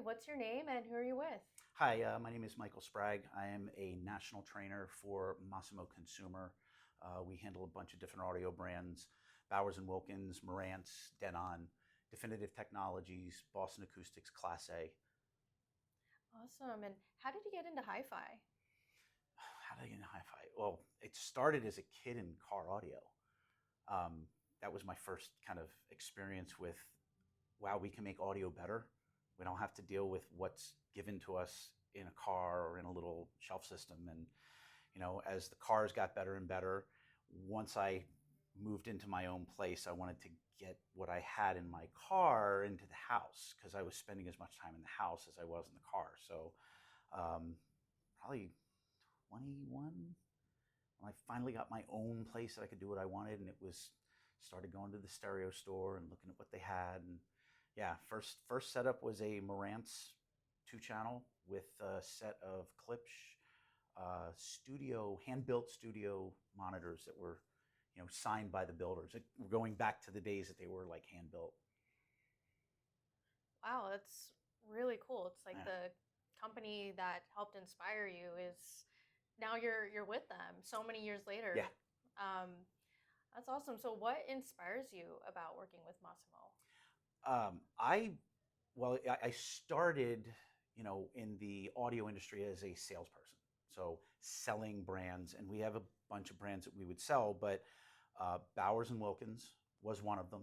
what's your name and who are you with? Hi, my name is Michael Sprague. I am a national trainer for Massimo Consumer. We handle a bunch of different audio brands: Bowers & Wilkins, Marantz, Denon, Definitive Technologies, Boston Acoustics, Class A. Awesome. And how did you get into hi-fi? How did I get into hi-fi? Well, it started as a kid in car audio. That was my first kind of experience with, wow, we can make audio better. We don't have to deal with what's given to us in a car or in a little shelf system. And, as the cars got better and better, once I moved into my own place, I wanted to get what I had in my car into the house because I was spending as much time in the house as I was in the car. So probably 21 when I finally got my own place that I could do what I wanted, and it was started going to the stereo store and looking at what they had. And yeah, first setup was a Marantz 2-channel with a set of Klipsch hand-built studio monitors that were, signed by the builders. We're going back to the days that they were like hand-built. Wow, that's really cool. It's like Yeah. the company that helped inspire you is now you're with them so many years later. Yeah. That's awesome. So what inspires you about working with Massimo? I started, in the audio industry as a salesperson. So selling brands, and we have a bunch of brands that we would sell, but Bowers & Wilkins was one of them,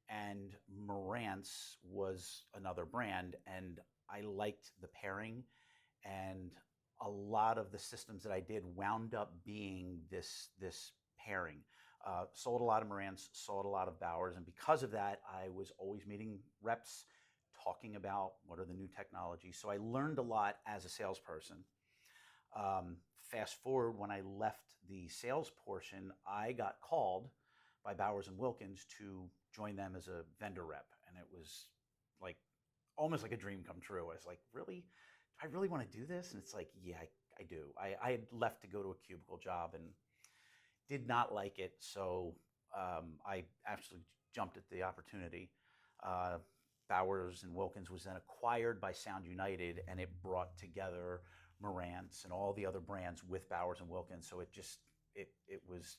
and Marantz was another brand, and I liked the pairing, and a lot of the systems that I did wound up being this pairing. Sold a lot of Marantz, sold a lot of Bowers, and because of that, I was always meeting reps, talking about what are the new technologies. So I learned a lot as a salesperson. Fast forward, when I left the sales portion, I got called by Bowers & Wilkins to join them as a vendor rep, and it was like almost like a dream come true. I was like, really? Do I really want to do this? And it's like, yeah, I do. I had left to go to a cubicle job and did not like it, so I actually jumped at the opportunity. Bowers & Wilkins was then acquired by Sound United, and it brought together Marantz and all the other brands with Bowers & Wilkins. So it was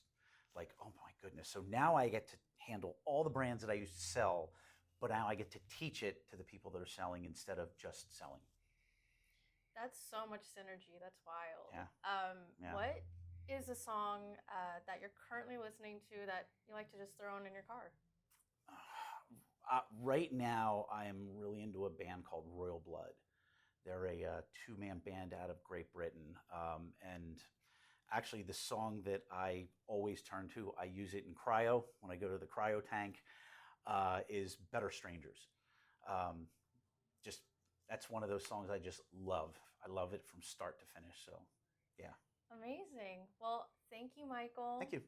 like, oh my goodness. So now I get to handle all the brands that I used to sell, but now I get to teach it to the people that are selling instead of just selling. That's so much synergy. That's wild. Yeah. Yeah. What is a song that you're currently listening to that you like to just throw on in your car? Right now, I am really into a band called Royal Blood. They're a 2-man band out of Great Britain. And actually, the song that I always turn to, I use it in cryo, when I go to the cryo tank, is Better Strangers. That's one of those songs I just love. I love it from start to finish, so yeah. Amazing. Well, thank you, Michael. Thank you.